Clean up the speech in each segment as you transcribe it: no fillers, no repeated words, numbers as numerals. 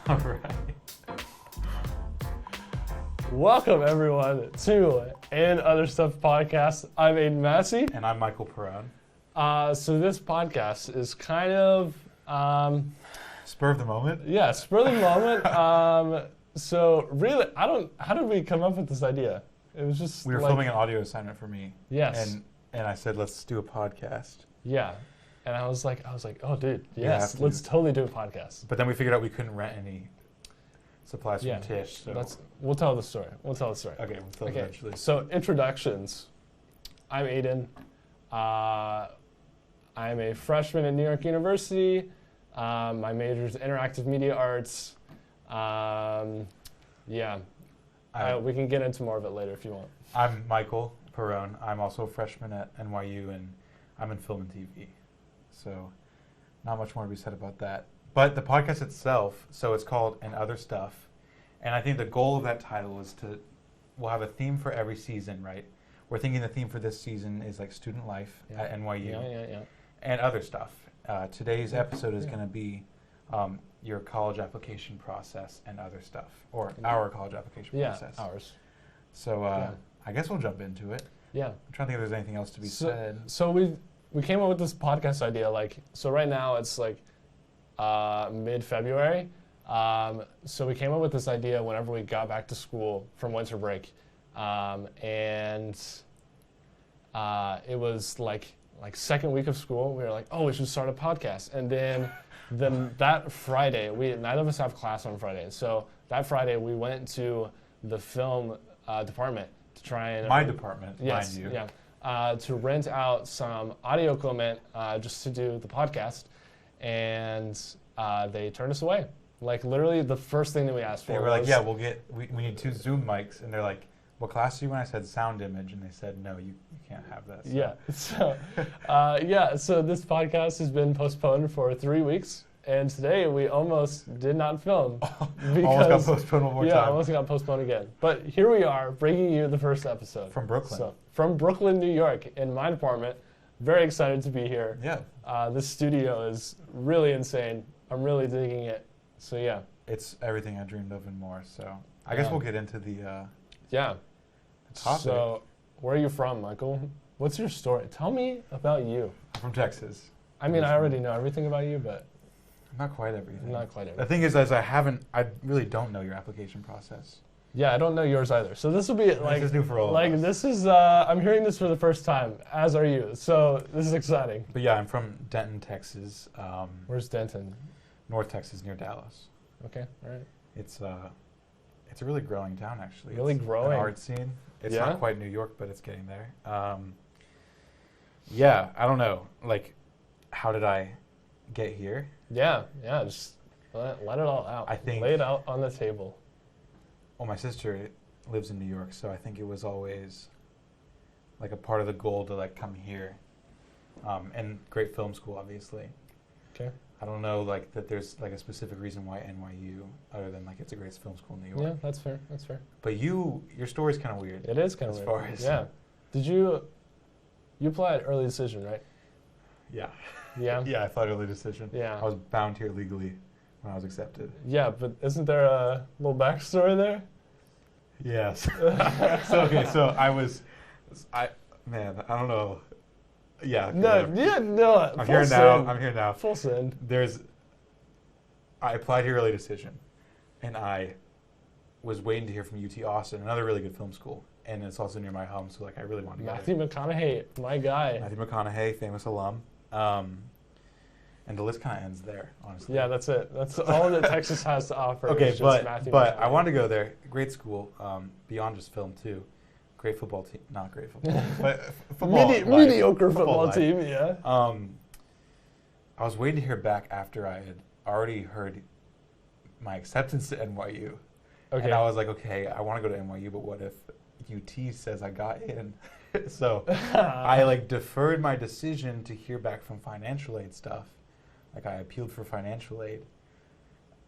All right. Welcome everyone to And Other Stuff podcast. I'm Aidan Massie. And I'm Michael Perrone. So this podcast is kind of Spur of the moment? yeah, spur of the moment. So really, how did we come up with this idea? It was just We were filming an audio assignment for me. Yes. And I said, let's do a podcast. Yeah. And I was like, oh dude, have yes, to. let's totally do a podcast. But then we figured out we couldn't rent any supplies Yeah. from Tish. So. We'll tell the story. Okay, we'll tell eventually. So introductions. I'm Aidan. I'm a freshman at New York University. My major is interactive media arts. We can get into more of it later if you want. I'm Michael Perrone. I'm also a freshman at NYU, and I'm in film and TV. So not much more to be said about that. But the podcast itself, so it's called And Other Stuff. And I think the goal of that title is we'll have a theme for every season, right? We're thinking the theme for this season is like student life at NYU. Yeah. And other stuff. Today's episode is going to be your college application process and other stuff, or our college application process. Yeah, ours. So I guess we'll jump into it. Yeah. I'm trying to think if there's anything else to be said. So we came up with this podcast idea. So right now it's like mid-February. So we came up with this idea whenever we got back to school from winter break, and it was like second week of school. We were like, oh, we should start a podcast. And then that Friday, neither of us have class on Friday. So that Friday we went to the film department to try and My department, yes, mind you. Yeah. To rent out some audio equipment just to do the podcast, and they turned us away. Like literally the first thing that we asked for. They were like, yeah, we need 2 Zoom mics, and they're like, what class do you want? I said sound image, and they said, no, you can't have that. So. Yeah. So this podcast has been postponed for 3 weeks, and today we almost did not film. Almost got postponed one more time. Yeah, almost got postponed again. But here we are, bringing you the first episode. From Brooklyn. So, from Brooklyn, New York, in my apartment. Very excited to be here. Yeah. This studio is really insane. I'm really digging it. So yeah. It's everything I dreamed of and more. So I guess we'll get into the topic. So where are you from, Michael? What's your story? Tell me about you. I'm from Texas. I mean, I already know everything about you, but not quite everything. Not quite everything. The thing is I really don't know your application process. Yeah, I don't know yours either. So this will be like this is new for all of us. This is I'm hearing this for the first time, as are you. So this is exciting. But yeah, I'm from Denton, Texas. Where's Denton? North Texas, near Dallas. Okay, all right. It's a really growing town, actually. Really it's growing. An art scene. It's not quite New York, but it's getting there. Yeah, I don't know. Like, how did I get here? Yeah. Just let it all out. I think lay it out on the table. Well, my sister lives in New York, so I think it was always like a part of the goal to like come here, and great film school, obviously. Okay. I don't know like that there's like a specific reason why NYU, other than like it's a great film school in New York. Yeah, that's fair. But your story's kind of weird. It is kind of weird. As far as yeah. Did you applied early decision, right? Yeah. Yeah. Yeah, I applied early decision. Yeah. I was bound here legally when I was accepted. Yeah, but isn't there a little backstory there? Yes. So I don't know. Yeah. No. I'm here now. Full send. I applied here early decision, and I was waiting to hear from UT Austin, another really good film school, and it's also near my home, so like I really wanted to go Matthew McConaughey, my guy. Matthew McConaughey, famous alum, and the list kind of ends there, honestly. Yeah, that's it. That's all that Texas has to offer. Okay, is just Matthew but McConaughey. I wanted to go there. Great school, beyond just film too. Great football team, not great football team, but football. Mediocre football team, yeah. I was waiting to hear back after I had already heard my acceptance to NYU. Okay. And I was like, okay, I want to go to NYU, but what if UT says I got in? So I like deferred my decision to hear back from financial aid stuff. Like I appealed for financial aid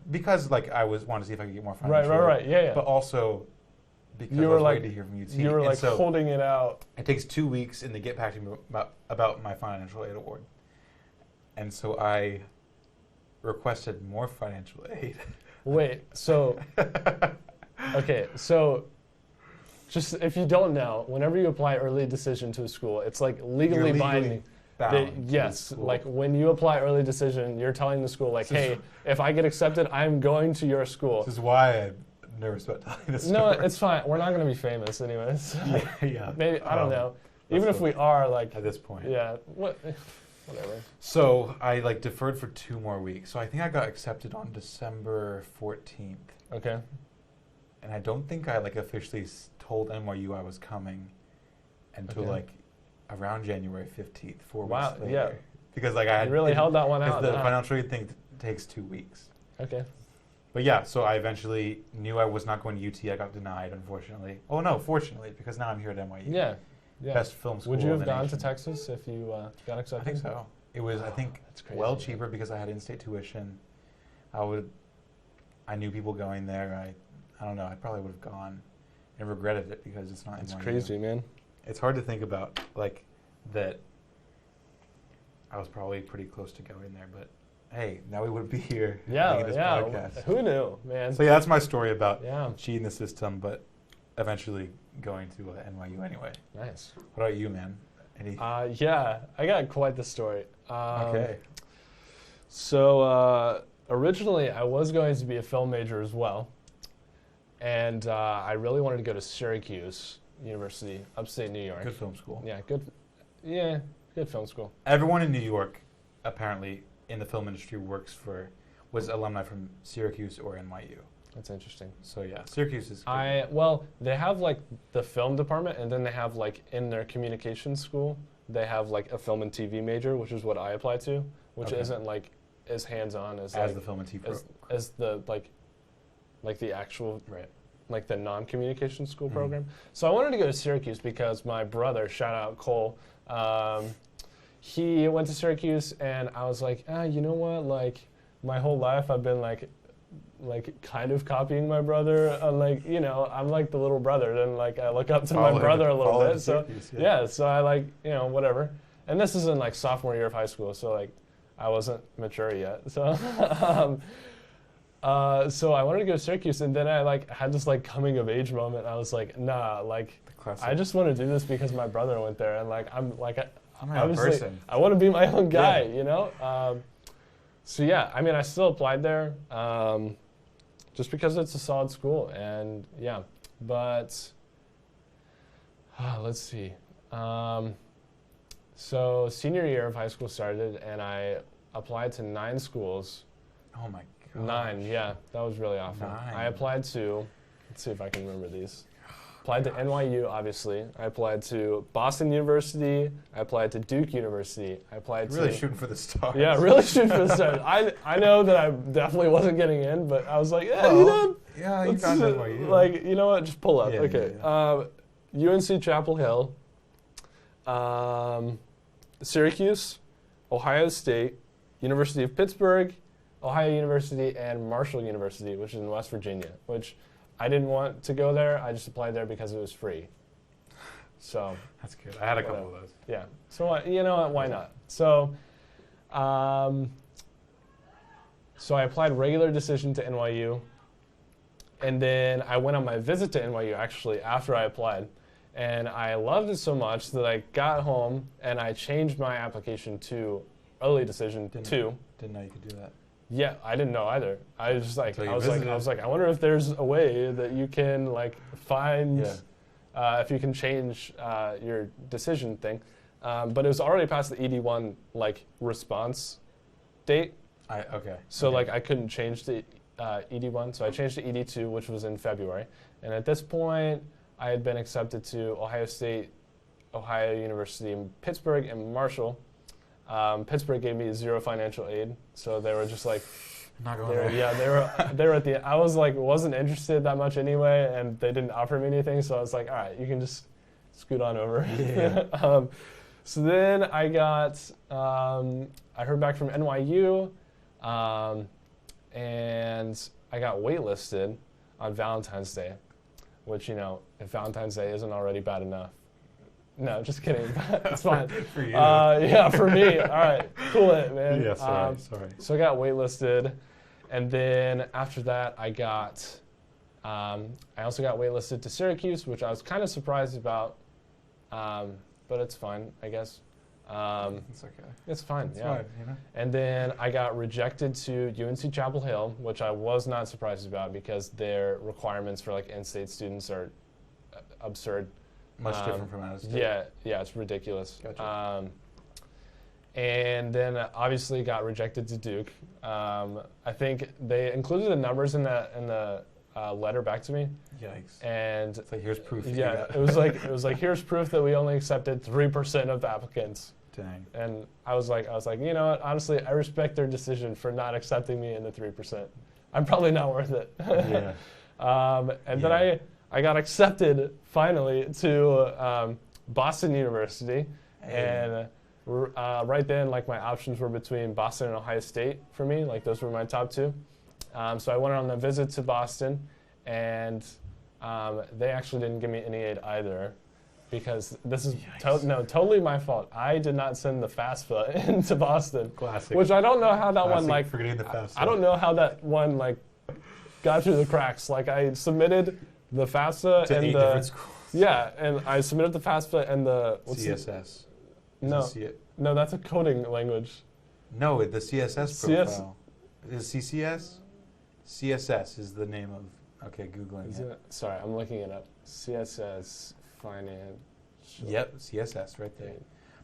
because like I wanted to see if I could get more financial aid. Right. Yeah. But also because you I were was like, waiting to hear from UT. You were and like so holding it out. It takes 2 weeks and they get back to me about my financial aid award. And so I requested more financial aid. Wait, so, okay, so just if you don't know, whenever you apply early decision to a school, it's like legally binding. Yes, like when you apply early decision, you're telling the school, like, hey, if I get accepted, I'm going to your school. This is why I'm nervous about telling this story. No, it's fine. We're not going to be famous anyways. Yeah. Maybe, I don't know. Even if we are, like... At this point. Yeah, whatever. So I like deferred for 2 more weeks. So I think I got accepted on December 14th. Okay. And I don't think I like officially told NYU I was coming until like around January 15th, 4 weeks later. Yeah. Because like I had really held that one out. Because the financial aid thing takes 2 weeks. Okay. But yeah, so I eventually knew I was not going to UT. I got denied, unfortunately. Oh no, fortunately, because now I'm here at NYU. Yeah. Yeah. Best film school. Would you in have the gone nation. to Texas if you got accepted? I think so. It was, I think, that's crazy, well cheaper because I had in-state tuition. I knew people going there. I don't know. I probably would have gone and regretted it because it's not. It's NYU. crazy, man. It's hard to think about like that. I was probably pretty close to going there, but hey, now we wouldn't be here. Yeah, this yeah. podcast. Who knew, man? So yeah, that's my story about Yeah. cheating the system, but eventually going to NYU anyway. Nice. What about you, man? Any? Yeah, I got quite the story. Okay. So originally, I was going to be a film major as well, and I really wanted to go to Syracuse University, upstate New York. Good film school. Yeah, good. Yeah, good film school. Everyone in New York, apparently, in the film industry was alumni from Syracuse or NYU. That's interesting. So yeah, Syracuse is good. Well, they have like the film department, and then they have like in their communications school, they have like a film and TV major, which is what I applied to, which isn't like as hands-on as like, the film and TV as the like the actual like the non-communication school program. So I wanted to go to Syracuse because my brother, shout out Cole, he went to Syracuse, and I was like, you know what? Like my whole life I've been like kind of copying my brother. Like, you know, I'm like the little brother, and like I look up to my brother a little bit. So yeah, so I like, you know, whatever. And this is in like sophomore year of high school, so like I wasn't mature yet. So so I wanted to go to Syracuse, and then I like had this like coming of age moment. I was like, nah, like I just want to do this because my brother went there, and like I'm my own person. I want to be my own guy, you know. So yeah, I mean, I still applied there, just because it's a solid school, and yeah. But let's see. So senior year of high school started, and I applied to 9 schools. Oh my god. 9, yeah, that was really awful. 9. I applied to, let's see if I can remember these. Applied to NYU, obviously. I applied to Boston University. I applied to Duke University. I applied really shooting for the stars. Yeah, really shooting for the stars. I know that I definitely wasn't getting in, but I was like, yeah, well, you know, yeah, you found NYU. Like, you know what? Just pull up. Yeah, okay. Yeah. UNC Chapel Hill, Syracuse, Ohio State, University of Pittsburgh, Ohio University, and Marshall University, which is in West Virginia, which I didn't want to go there. I just applied there because it was free. So that's good. I had a couple of those. Yeah. So you know what? Why not? So, so I applied regular decision to NYU, and then I went on my visit to NYU actually after I applied, and I loved it so much that I got home and I changed my application to early decision Didn't know you could do that. Yeah, I didn't know either. I was just like, I was like, I wonder if there's a way that you can like find, if you can change your decision thing. But it was already past the ED1 like response date. So like I couldn't change the ED1, so I changed to ED2, which was in February. And at this point, I had been accepted to Ohio State, Ohio University in Pittsburgh, and Marshall. Pittsburgh gave me 0 financial aid, so they were just like, not going there. Yeah, they were at the. I was like, wasn't interested that much anyway, and they didn't offer me anything, so I was like, all right, you can just scoot on over. Yeah. So then I got, I heard back from NYU, and I got waitlisted on Valentine's Day, which, you know, if Valentine's Day isn't already bad enough. No, just kidding. It's fine. For you. Yeah, for me. All right, cool it, man. Yeah, sorry. So I got waitlisted, And then after that, I also got waitlisted to Syracuse, which I was kind of surprised about, but it's fine, I guess. It's okay. It's fine, It's yeah. fine, you know? And then I got rejected to UNC Chapel Hill, which I was not surprised about because their requirements for like in-state students are absurd. Much different from out of state. Yeah, it's ridiculous. Gotcha. And then obviously got rejected to Duke. I think they included the numbers in the letter back to me. Yikes. And it's like, here's proof. Yeah, it was like here's proof that we only accepted 3% of the applicants. Dang. And I was like, you know what? Honestly, I respect their decision for not accepting me in the 3%. I'm probably not worth it. Yeah. Then I got accepted finally to Boston University, and right then, like my options were between Boston and Ohio State for me. Like those were my top two. So I went on a visit to Boston, and they actually didn't give me any aid either, because this is totally my fault. I did not send the FAFSA into Boston. Classic. Which I don't know how that one Classic, forgetting the FAFSA. I don't know how that one like got through the cracks. Like I submitted the FAFSA to and 8 the different schools. yeah, and I submitted the FAFSA and the CSS. No, that's a coding language. No, the CSS profile. Is CCS? CSS is the name of. Okay, googling it. Sorry, I'm looking it up. CSS finance. Yep, CSS right there.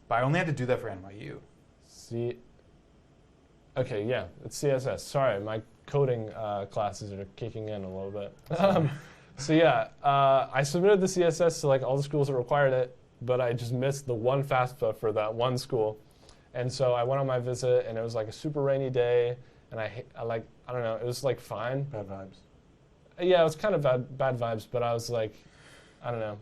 But I only had to do that for NYU. Okay, yeah, it's CSS. Sorry, my coding classes are kicking in a little bit. So yeah, I submitted the CSS to like all the schools that required it, but I just missed the one FAFSA for that one school. And so I went on my visit, and it was like a super rainy day, and I don't know, it was like fine. Bad vibes. Yeah, it was kind of bad vibes, but I was like, I don't know.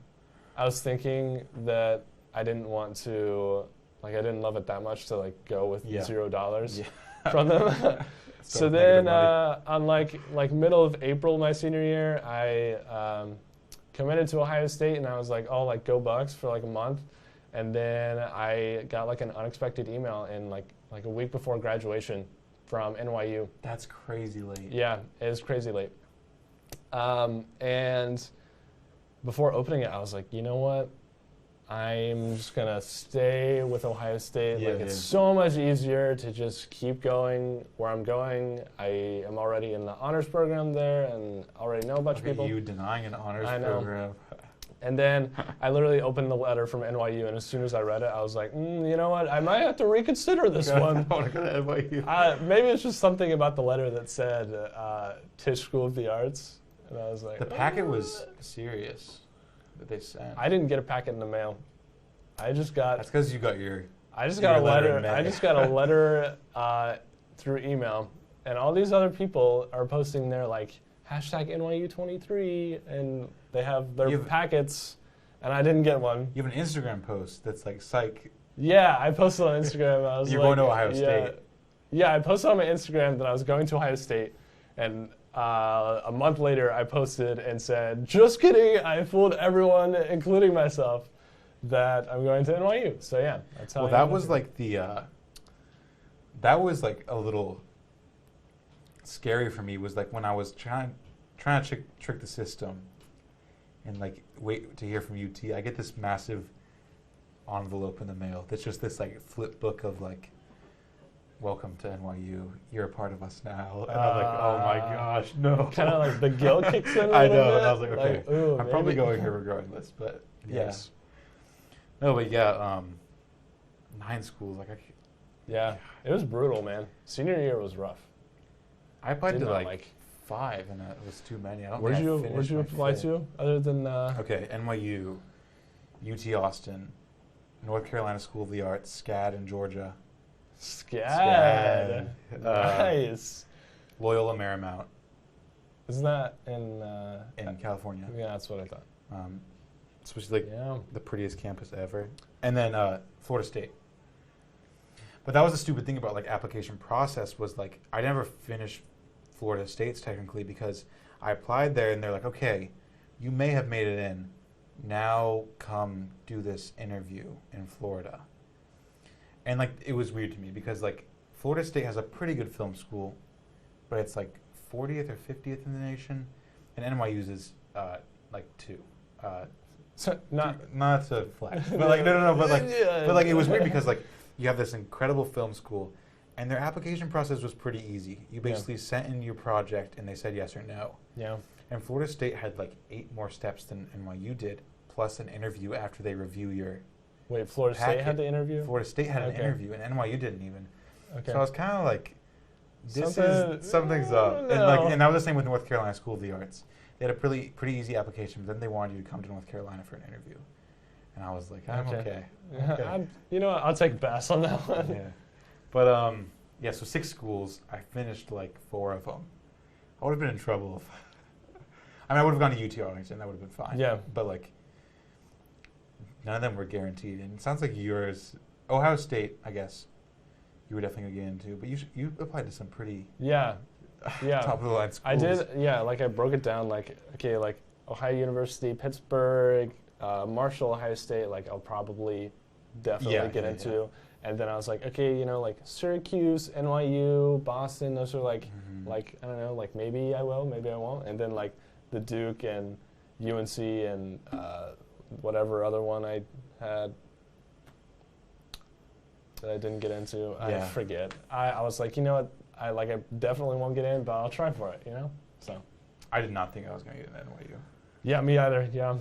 I was thinking that I didn't want to, like I didn't love it that much to like go with $0 from them. So then on like middle of April my senior year, I committed to Ohio State, and I was like, oh, like go Bucks for like a month. And then I got like an unexpected email in like a week before graduation from NYU. That's crazy late. Yeah, it was crazy late. And before opening it, I was like, you know what? I'm just going to stay with Ohio State. It's so much easier to just keep going where I'm going. I am already in the honors program there and already know a bunch of people. You denying an honors program. And then I literally opened the letter from NYU, and as soon as I read it, I was like, you know what? I might have to reconsider this one. I want to go to NYU. Maybe it's just something about the letter that said Tisch School of the Arts. And I was like, the packet was serious that they sent. I didn't get a packet in the mail. I just got. That's because you got your. I just got a letter. I just got a letter through email, and all these other people are posting their like #NYU23, and they have their packets, and I didn't get one. You have an Instagram post that's like psych. Yeah, I posted on Instagram. I was You're going to Ohio State. Yeah, I posted on my Instagram that I was going to Ohio State, and a month later I posted and said, just kidding, I fooled everyone, including myself, that I'm going to NYU. So yeah, that's how. Well, that was like that was like a little scary for me. Was like when I was trying to trick the system, and like wait to hear from UT. I get this massive envelope in the mail that's just this like flip book of like, welcome to NYU. You're a part of us now. And I'm like, oh my gosh, no. Kind of like the guilt kicks in a I little know. bit. And I was like, okay, ooh, I'm probably going here regardless. But yes. No, but yeah, 9 schools. Like, yeah, it was brutal, man. Senior year was rough. I applied to like 5, and it was too many. Where'd you apply to other than? Okay, NYU, UT Austin, North Carolina School of the Arts, SCAD in Georgia. SCAD. Nice. Loyola Marymount. Isn't that in California? Yeah, that's what I thought. It's like the prettiest campus ever. And then Florida State. But that was the stupid thing about like application process was like I never finished Florida State's technically because I applied there and they're like, okay, you may have made it in. Now come do this interview in Florida. And like it was weird to me because like Florida State has a pretty good film school, but it's like 40th or 50th in the nation, and NYU's is like 2. So not to flex, but like no, but like Yeah. but like it was weird because like you have this incredible film school, and their application process was pretty easy. You basically sent in your project, and they said yes or no. Yeah. And Florida State had like 8 more steps than NYU did, plus an interview after they review your. Wait, Florida State had the interview? Florida State had an interview, and NYU didn't even. Okay. So I was kind of like, something's up. No. And that was the same with North Carolina School of the Arts. They had a pretty easy application, but then they wanted you to come to North Carolina for an interview. And I was like, I'm okay. You know what? I'll take pass on that one. Yeah. But, yeah, so 6 schools. I finished like 4 of them. I would have been in trouble if, I would have gone to UT Arlington. That would have been fine. Yeah. But like, none of them were guaranteed. And it sounds like yours, Ohio State, I guess, you were definitely going to get into. But you applied to some pretty top of the line schools. I did, like I broke it down like, okay, like Ohio University, Pittsburgh, Marshall, Ohio State, like I'll probably definitely get into. Yeah. And then I was like, okay, you know, like Syracuse, NYU, Boston, those are like, like, I don't know, like maybe I will, maybe I won't. And then like the Duke and UNC and whatever other one I had that I didn't get into, I forget. I was like, you know what, I definitely won't get in, but I'll try for it, you know? So. I did not think I was going to get into NYU. Yeah, me either, yeah.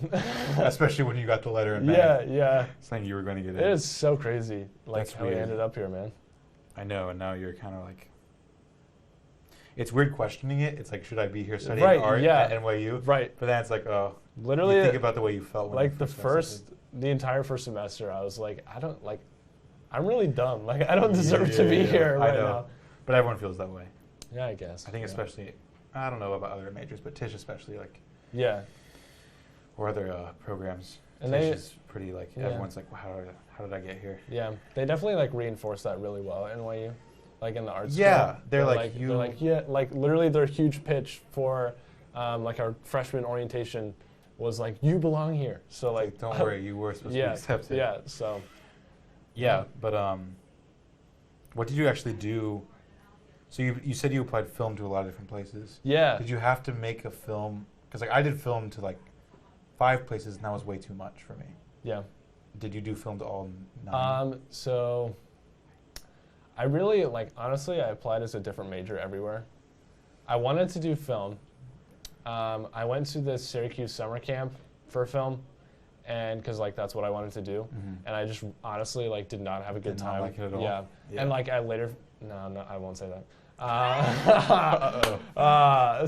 Especially when you got the letter in May. Yeah. Saying you were going to get in. It is so crazy, like That's how weird. we ended up here, man. I know, and now you're kind of like, it's weird questioning it. It's like, should I be here studying art at NYU? Right. But then it's like, oh, literally, you think about the way you felt when like you the entire first semester, I was like, I'm really dumb. Like, I don't deserve to be here right now. But everyone feels that way. Yeah, I guess. I think especially, I don't know about other majors, but Tisch especially, like. Yeah. Or other programs. And Tisch is pretty, like, everyone's like, well, how did I get here? Yeah. They definitely, like, reinforce that really well at NYU. Like, in the arts school. They're they're like, literally their huge pitch for, like, our freshman orientation was like, you belong here. So, like. Don't worry, you were supposed to be accepted. Yeah, so. Yeah, but what did you actually do? So you said you applied film to a lot of different places. Yeah. Did you have to make a film? Because like I did film to like 5 places, and that was way too much for me. Yeah. Did you do film to all 9? So I really, like, honestly, I applied as a different major everywhere. I wanted to do film. I went to the Syracuse summer camp for film. And because like that's what I wanted to do, and I just honestly like did not have a good time. Not like it at all. Yeah, and like I later, no, I won't say that.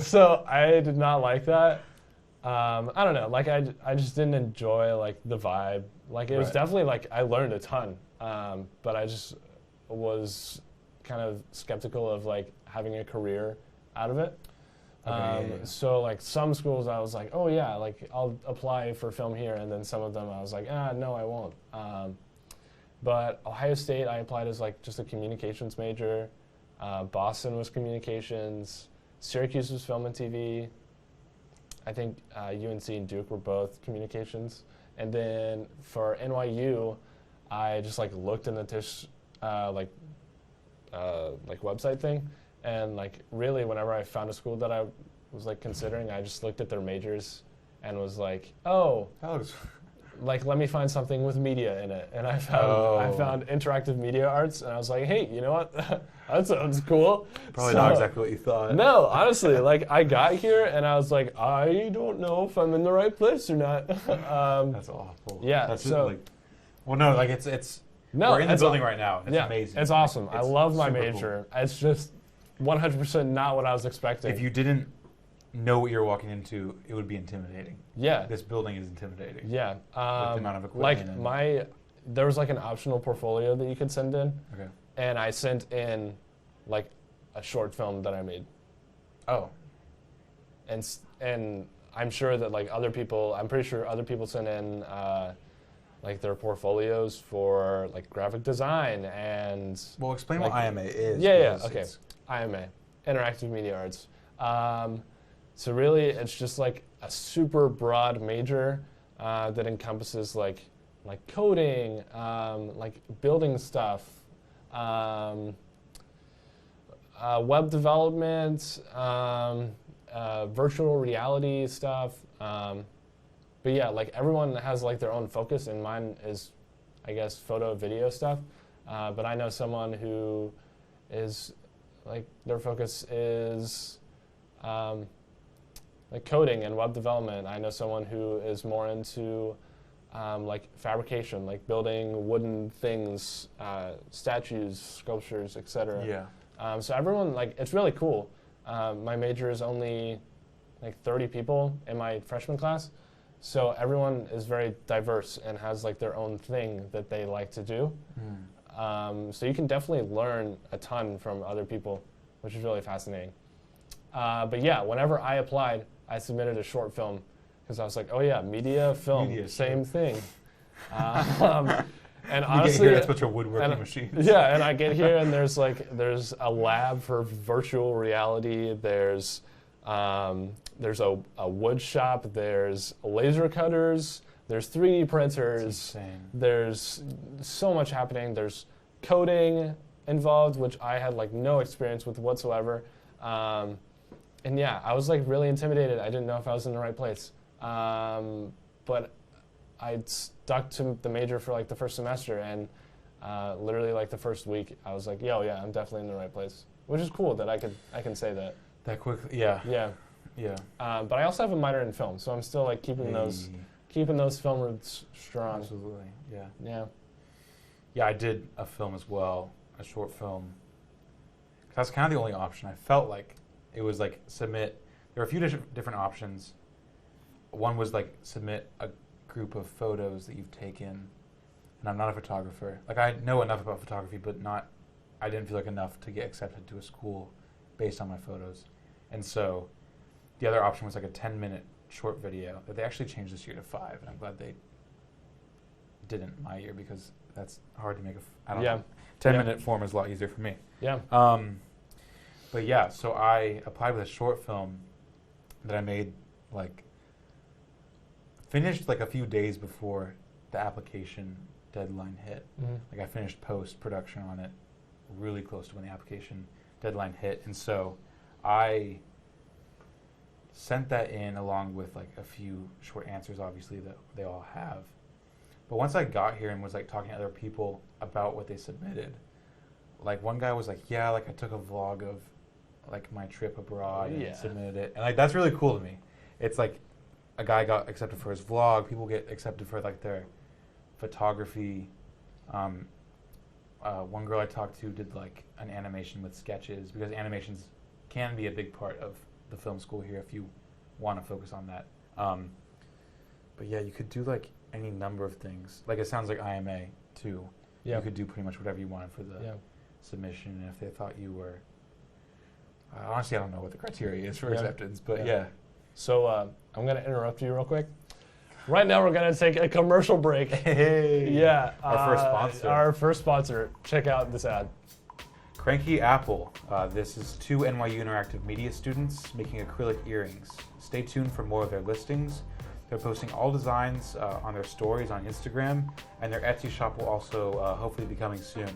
So I did not like that. I don't know, like I just didn't enjoy like the vibe. Like it was definitely like I learned a ton, but I just was kind of skeptical of like having a career out of it. So like some schools I was like, oh yeah, like I'll apply for film here, and then some of them I was like, no, I won't. But Ohio State I applied as like just a communications major. Boston was communications. Syracuse was film and TV. I think UNC and Duke were both communications. And then for NYU, I just like looked in the Tisch like website thing. And like really, whenever I found a school that I was like considering, I just looked at their majors and was like, oh, like let me find something with media in it. And I found interactive media arts, and I was like, hey, you know what? That sounds cool. Probably not exactly what you thought. No, honestly, like I got here and I was like, I don't know if I'm in the right place or not. That's awful. Yeah. That's so, like, well, no, like it's. No, we're in the building right now. It's amazing. It's awesome. Like, I love my major. Cool. It's just 100% not what I was expecting. If you didn't know what you're walking into, it would be intimidating. Yeah. This building is intimidating. Yeah. With the amount of equipment. Like there was like an optional portfolio that you could send in. Okay. And I sent in like a short film that I made. Oh. And I'm sure that like I'm pretty sure other people sent in like their portfolios for like graphic design and. Well, explain like, what IMA is. Yeah. Okay. IMA, Interactive Media Arts. So really, it's just like a super broad major that encompasses like coding, like building stuff, web development, virtual reality stuff. But yeah, like everyone has like their own focus, and mine is, I guess, photo video stuff. But I know someone who is like their focus is like coding and web development. I know someone who is more into like fabrication, like building wooden things, statues, sculptures, etc. Yeah. So everyone, like, it's really cool. My major is only like 30 people in my freshman class. So everyone is very diverse and has like their own thing that they like to do. So you can definitely learn a ton from other people, which is really fascinating. But yeah, whenever I applied, I submitted a short film because I was like, oh yeah, media, film, same thing. And honestly, that's what your woodworking machines. Yeah, and I get here and there's a lab for virtual reality. There's a wood shop. There's laser cutters. There's 3D printers. There's so much happening. There's coding involved, which I had like no experience with whatsoever. And yeah, I was like really intimidated. I didn't know if I was in the right place. But I stuck to the major for like the first semester, and literally like the first week, I was like, yo, yeah, I'm definitely in the right place, which is cool that I can say that. That quickly, yeah. Yeah. Yeah. But I also have a minor in film, so I'm still like keeping those film roots strong. Absolutely, yeah. Yeah. Yeah, I did a film as well, a short film. That's kind of the only option. I felt like it was like submit. There were a few different options. One was like submit a group of photos that you've taken, and I'm not a photographer. Like I know enough about photography, but I didn't feel like enough to get accepted to a school based on my photos. And so the other option was like a 10-minute short video that they actually changed this year to 5, and I'm glad they didn't my year because that's hard to make I don't know. 10-minute form is a lot easier for me. Yeah. But yeah, so I applied with a short film that I made finished like a few days before the application deadline hit. Like I finished post-production on it really close to when the application deadline hit. And so I sent that in along with like a few short answers, obviously, that they all have. But once I got here and was like talking to other people about what they submitted, like one guy was like, yeah, like I took a vlog of like my trip abroad and submitted it. And like that's really cool to me. It's like a guy got accepted for his vlog. People get accepted for like their photography. One girl I talked to did like an animation with sketches because animations can be a big part of the film school here if you want to focus on that. But yeah, you could do like any number of things. Like it sounds like IMA too. You could do pretty much whatever you wanted for the submission. And if they thought you were, honestly, I don't know what the criteria is for acceptance, but yeah. So I'm going to interrupt you real quick. Right now, we're going to take a commercial break. Hey. Yeah. Our first sponsor. Our first sponsor. Check out this ad. Cranky Apple. This is 2 NYU Interactive Media students making acrylic earrings. Stay tuned for more of their listings. They're posting all designs on their stories on Instagram, and their Etsy shop will also hopefully be coming soon.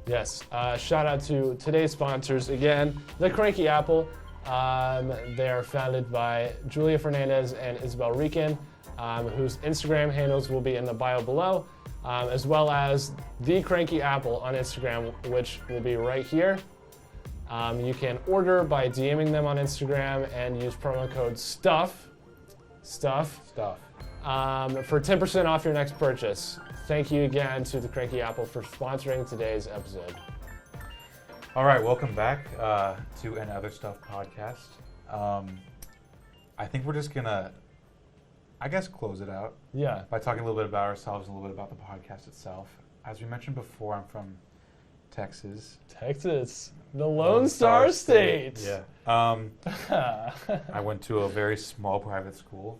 Yes. Shout out to today's sponsors again, the Cranky Apple. They are founded by Julia Fernandez and Isabel Rican, whose Instagram handles will be in the bio below, as well as the Cranky Apple on Instagram, which will be right here. You can order by DMing them on Instagram and use promo code STUFF for 10% off your next purchase. Thank you again to the Cranky Apple for sponsoring today's episode. All right, welcome back to an Other Stuff podcast. I think we're just gonna, I guess, close it out. Yeah. By talking a little bit about ourselves and a little bit about the podcast itself. As we mentioned before, I'm from Texas. Texas, the Lone Star State. Yeah. I went to a very small private school.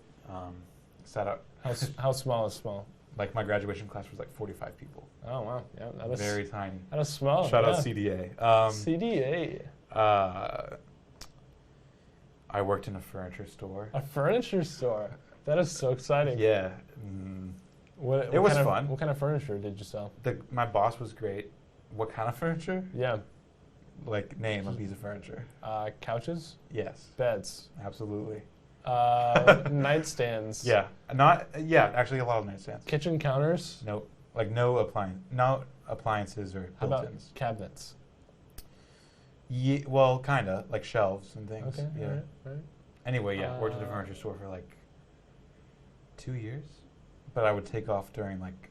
Set up. How small is small? Like my graduation class was like 45 people. Oh wow, yeah, that is very tiny. That is small. Shout out CDA. CDA. I worked in a furniture store. A furniture store. That is so exciting. Yeah. What it was kind fun. What kind of furniture did you sell? My boss was great. What kind of furniture? Yeah. Like, name a piece of furniture. Couches, Yes. beds, Absolutely. nightstands. Yeah. Actually a lot of nightstands. Kitchen counters. Nope. Like no appliances or How about built-ins. cabinets? Yeah, well, kind of. Like shelves and things. Okay, Yeah. all right. Anyway, yeah. Worked at a furniture store for like 2 years. But I would take off during like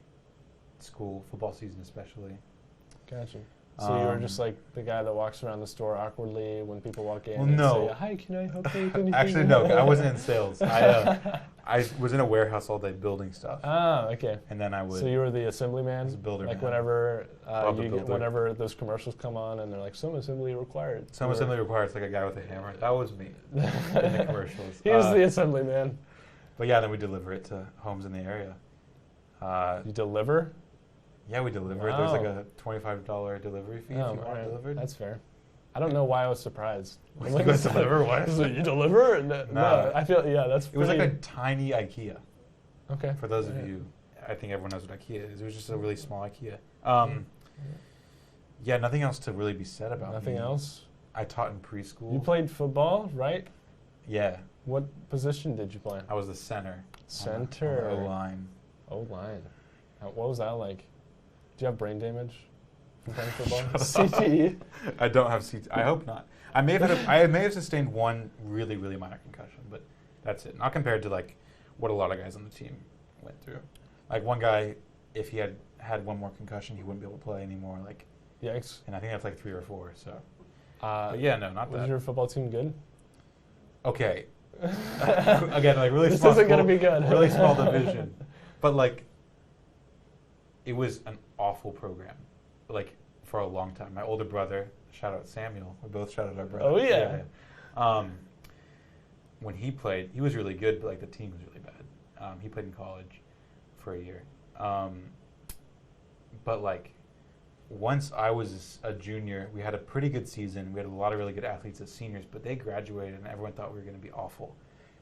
school, football season especially. Gotcha. So you were just like the guy that walks around the store awkwardly when people walk in and no. say, "Hi, can I help you with anything?" Actually, no. I wasn't in sales. I was in a warehouse all day building stuff. Ah, okay. And then I would. So you were the assembly man? was a builder Like man. whenever those commercials come on and they're like, some assembly required. Some assembly requires like a guy with a hammer. That was me in the commercials. He was the assembly man. But yeah, then we deliver it to homes in the area. You deliver? Yeah, we deliver it. There's like a $25 delivery fee if you want it delivered. That's fair. I don't know why I was surprised. You guys deliver what? So you deliver? No, I feel that's. It was like a tiny IKEA. Okay. For those of you, I think everyone knows what IKEA is. It was just a really small IKEA. Yeah, nothing else to really be said about. Nothing else. I taught in preschool. You played football, right? Yeah. What position did you play? I was the center. Center. On the O-line. O-line. What was that like? Do you have brain damage from playing football? CTE? I don't have CTE. I hope not. I may have sustained one really, really minor concussion, but that's it. Not compared to like what a lot of guys on the team went through. Like one guy, if he had one more concussion, he wouldn't be able to play anymore. Like, yikes. And I think that's like 3 or 4. So, but yeah, no, not that. Was your football team good? Okay. Again, like really this small. This isn't gonna be good. Really small division, but like, it was an awful program. Like for a long time. My older brother, shout out Samuel. We both shout out our brother. Oh yeah. When he played, he was really good, but like the team was really bad. He played in college for a year. But like once I was a junior, we had a pretty good season. We had a lot of really good athletes as seniors, but they graduated and everyone thought we were going to be awful.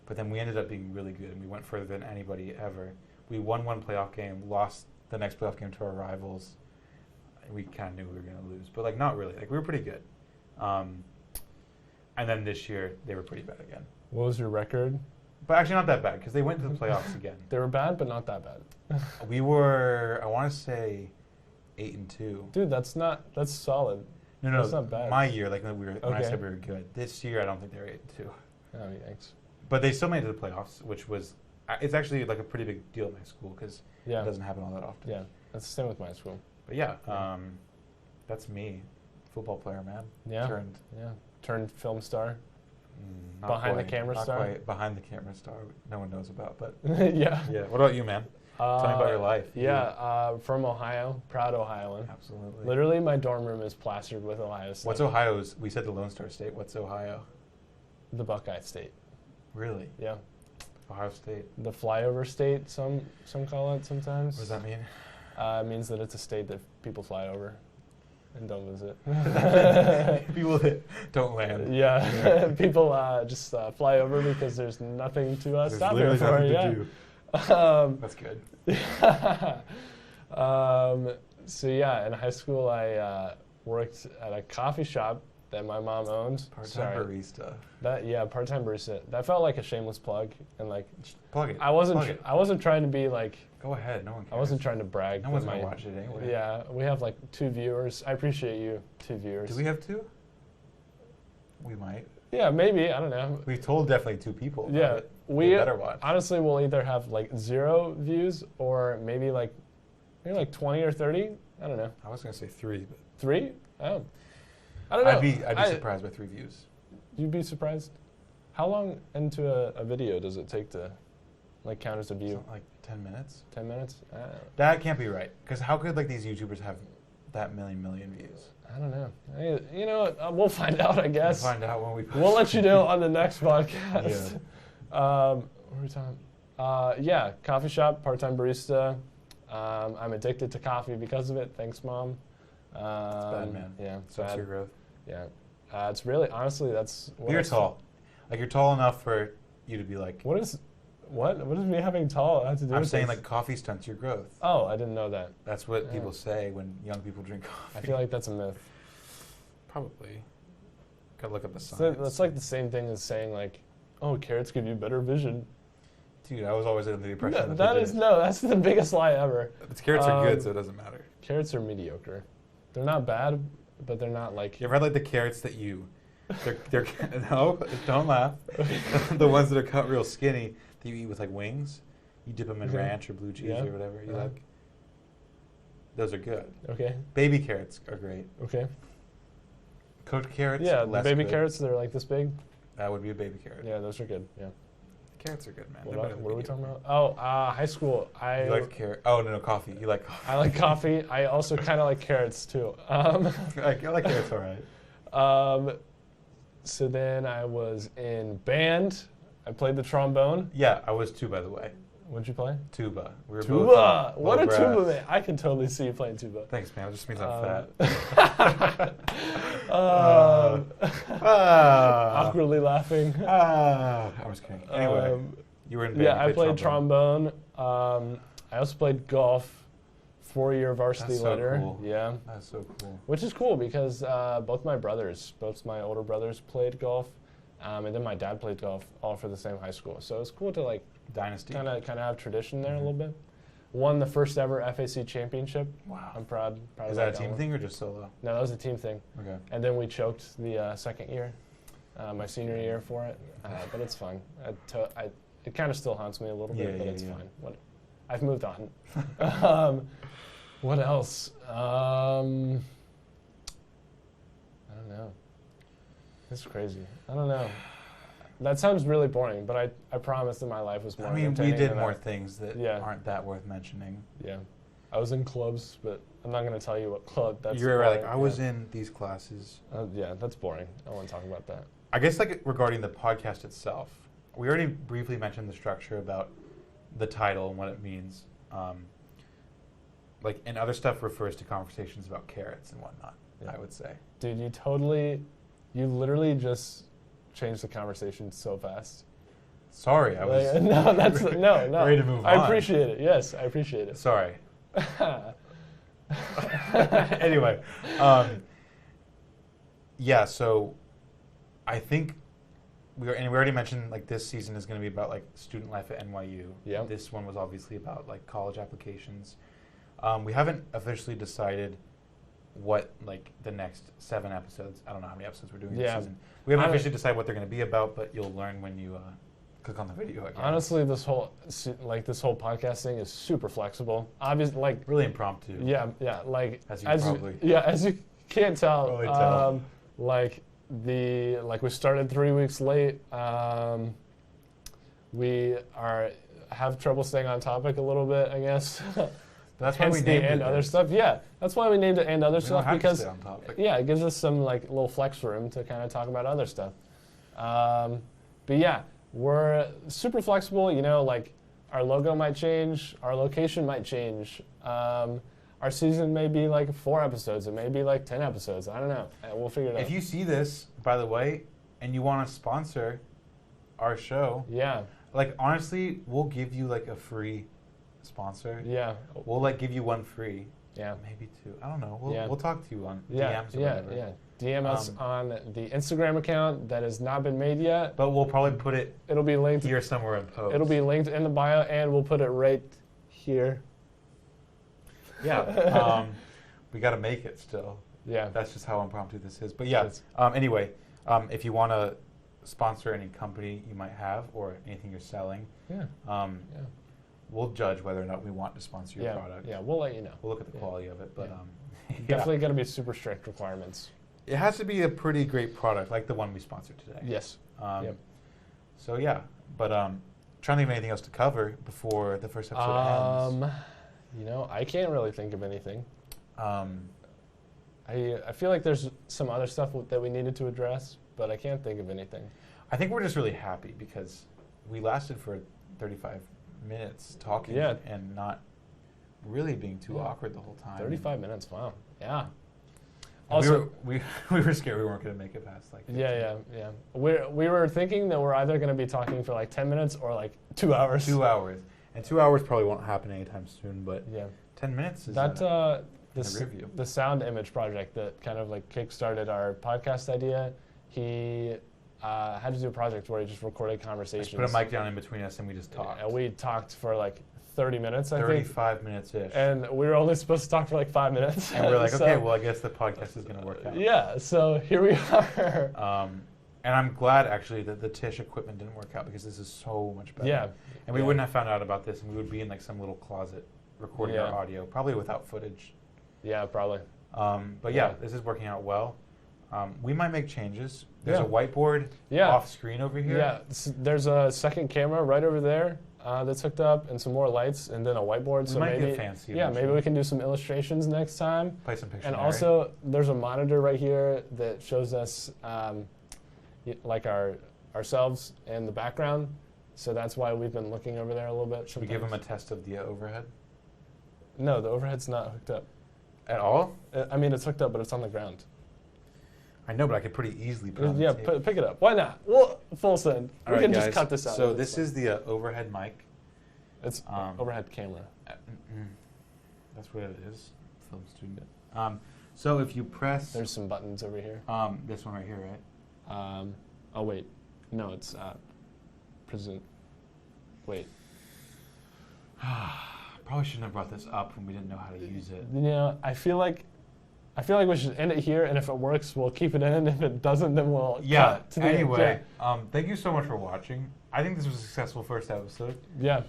But then we ended up being really good and we went further than anybody ever. We won one playoff game, lost the next playoff game to our rivals. We kind of knew we were going to lose, but like not really. Like we were pretty good. And then this year they were pretty bad again. What was your record? But actually not that bad because they went to the playoffs again. They were bad, but not that bad. We were, I want to say, 8-2. Dude, that's solid. No, that's not bad. My year, like when I said we were good. This year, I don't think they were 8-2. Oh, thanks. But they still made it to the playoffs, which was, it's actually like a pretty big deal in my school because it doesn't happen all that often. Yeah, that's the same with my school. But yeah, that's me, football player, man. Yeah. Turned film star. Behind the camera star. Not quite behind the camera star. No one knows about, but yeah. Yeah. What about you, man? Tell me about your life. Yeah, from Ohio, proud Ohioan. Absolutely. Literally, my dorm room is plastered with Ohio stuff. What's Ohio's? We said the Lone Star State. What's Ohio? The Buckeye State. Really? Yeah. Ohio State. The flyover state, some call it sometimes. What does that mean? It means that it's a state that people fly over and don't visit. People that don't land. Yeah. People just fly over because there's nothing to stop here for. To do. That's good. So yeah, in high school I worked at a coffee shop that my mom owned. Part-time barista. Part-time barista. That felt like a shameless plug, and like plug it. I wasn't trying to be like. Go ahead. No one cares. I wasn't trying to brag. No one's gonna watch it anyway. Yeah, we have like 2 viewers. I appreciate you, 2 viewers. Do we have 2? We might. Yeah, maybe. I don't know. We told definitely 2 people. Yeah, we better watch. Honestly, we'll either have like 0 views or maybe like 20 or 30. I don't know. I was gonna say 3, but 3? Oh, I don't know. I'd be surprised by 3 views. You'd be surprised. How long into a video does it take to like count as a view? Something like 10 minutes. 10 minutes? That can't be right. Because how could like these YouTubers have that million views? I don't know. You know what? We'll find out, I guess. We'll find out when we post. We'll let you know on the next podcast. Yeah. What were we talking? Yeah, coffee shop, part-time barista. I'm addicted to coffee because of it. Thanks, Mom. It's bad, man. Yeah, That's your growth. Yeah. It's really, honestly, that's... You're tall. Like, you're tall enough for you to be like... What does me having tall have to do with I'm saying, this? like, coffee stunts your growth. Oh, I didn't know that. That's what people say when young people drink coffee. I feel like that's a myth. Probably. Gotta look up the So science. that's like the same thing as saying like, oh, carrots give you better vision. Dude, I was always under the impression That's the biggest lie ever. But carrots are good, so it doesn't matter. Carrots are mediocre. They're not bad, but they're not like. You ever had like the carrots that they're no, don't laugh. The ones that are cut real skinny that you eat with like wings. You dip them in ranch or blue cheese or whatever you like. Those are good. Okay. Baby carrots are great. Okay. Cooked carrots. Yeah, less the baby good. carrots, they're like this big. That would be a baby carrot. Yeah, those are good. Yeah. Carrots are good, man. What are we talking about? Oh, high school. You like carrot? Oh no, coffee. You like coffee? I like coffee. I also kind of like carrots too. I like carrots, all right. So then I was in band. I played the trombone. Yeah, I was too, by the way. What'd you play? Tuba. We were Tuba. both What a brass. tuba man! I can totally see you playing tuba. Thanks, man. It just means I'm fat. Awkwardly laughing. I was kidding. Anyway, you were in band. Yeah, You I played trombone. I also played golf. 4-year varsity That's so letter. cool. Yeah. That's so cool. Which is cool because both my older brothers played golf, and then my dad played golf all for the same high school. So it's cool to like Dynasty. kind of have tradition there a little bit. Won the first ever FAC championship. Wow. I'm proud. Is that a team thing or just solo? No, that was a team thing. Okay. And then we choked the second year, my senior year for it. But it's fine. It kind of still haunts me a little bit, but it's fine. I've moved on. What else? I don't know. This is crazy. I don't know. That sounds really boring, but I promise that my life was more entertaining. We did than more things that aren't that worth mentioning. Yeah. I was in clubs, but I'm not going to tell you what club. That's You were boring. like, I was in these classes. Yeah, that's boring. I don't want to talk about that. I guess like regarding the podcast itself, we already briefly mentioned the structure about the title and what it means. And other stuff refers to conversations about carrots and whatnot, I would say. Dude, you literally just changed the conversation so fast. Sorry, I was no. ready to move on. I appreciate it. Yes, I appreciate it. Sorry. Anyway, so I think we already mentioned like this season is going to be about like student life at NYU. Yeah. This one was obviously about like college applications. We haven't officially decided what like the next 7 episodes. I don't know how many episodes we're doing this season. We haven't officially decided what they're going to be about, but you'll learn when you click on the video again. Honestly, this whole podcast thing is super flexible. Obviously, like really impromptu. Yeah. Like as you can't tell. Probably tell. We started 3 weeks late. We have trouble staying on topic a little bit, I guess. That's why we named it other stuff. Yeah, that's why we named it and other stuff because to stay on topic. Yeah, it gives us some like little flex room to kind of talk about other stuff. But yeah, we're super flexible. You know, like our logo might change, our location might change. Our season may be like 4 episodes, it may be like 10 episodes. I don't know. We'll figure it out. If you see this, by the way, and you want to sponsor our show, like honestly, we'll give you like a free sponsor. Yeah. We'll like give you 1 free. Yeah. Maybe 2. I don't know. We'll talk to you on DMs or whatever. Yeah. DM us on the Instagram account that has not been made yet. But we'll probably put it. It'll be linked here somewhere in post. It'll be linked in the bio, and we'll put it right here. Yeah. We got to make it still. Yeah. That's just how impromptu this is. But yeah. Anyway, if you want to sponsor any company you might have or anything you're selling, we'll judge whether or not we want to sponsor your product. Yeah, we'll let you know. We'll look at the quality of it, but definitely going to be super strict requirements. It has to be a pretty great product, like the one we sponsored today. Yes. So yeah, but trying to think of anything else to cover before the first episode ends. You know, I can't really think of anything. I feel like there's some other stuff that we needed to address, but I can't think of anything. I think we're just really happy because we lasted for 35 minutes talking and not really being too awkward the whole time. 35 minutes, wow. Yeah. Also, we were scared we weren't going to make it past like 15. Yeah. We were thinking that we're either going to be talking for like 10 minutes or like 2 hours. 2 hours. And 2 hours probably won't happen anytime soon, but 10 minutes is in the review. The sound image project that kind of like kickstarted our podcast idea. He had to do a project where he just recorded conversations. Just put a mic down in between us and we just talked. And we talked for like 30 minutes, I think. 35 minutes-ish. And we were only supposed to talk for like 5 minutes. And we're like, okay, well, I guess the podcast is going to work out. Yeah, so here we are. And I'm glad, actually, that the Tish equipment didn't work out because this is so much better. Yeah. And we wouldn't have found out about this, and we would be in like some little closet recording our Yeah. audio, probably without footage. Yeah, probably. But yeah, this is working out well. We might make changes. There's Yeah. a whiteboard off screen over here. Yeah, there's a second camera right over there that's hooked up, and some more lights, and then a whiteboard. We so might maybe get fancy. Yeah, maybe we can do some illustrations next time. Play some Pictionary. And also, there's a monitor right here that shows us like ourselves in the background. So that's why we've been looking over there a little bit. Should we give them a test of the overhead? No, the overhead's not hooked up. At all? I mean, it's hooked up, but it's on the ground. I know, but I could pretty easily put it on the table. Pick it up. Why not? Well, full send. All We right, can guys, just cut this out. So this is the overhead mic. It's overhead camera. That's what it is. Film student. So if you press... There's some buttons over here. This one right here, right? Oh, wait. No, it's present. Wait. Probably shouldn't have brought this up when we didn't know how to use it. You know, I feel like we should end it here, and if it works, we'll keep it in, and if it doesn't, then we'll cut to the end. Anyway, thank you so much for watching. I think this was a successful first episode. Yeah.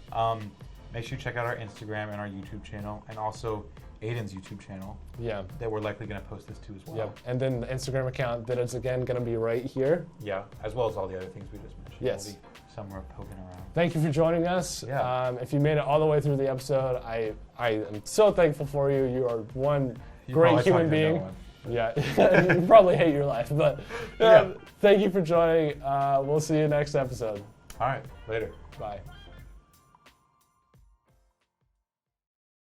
Make sure you check out our Instagram and our YouTube channel, and also Aidan's YouTube channel. Yeah. That we're likely going to post this to as well. Yep. And then the Instagram account that is again going to be right here. Yeah, as well as all the other things we just mentioned. Yes. We'll be somewhere poking around. Thank you for joining us. Yeah. If you made it all the way through the episode, I am so thankful for you. You are one You great probably human talked to no being. one. Yeah. You probably hate your life, but Yeah. thank you for joining. We'll see you next episode. All right, later. Bye.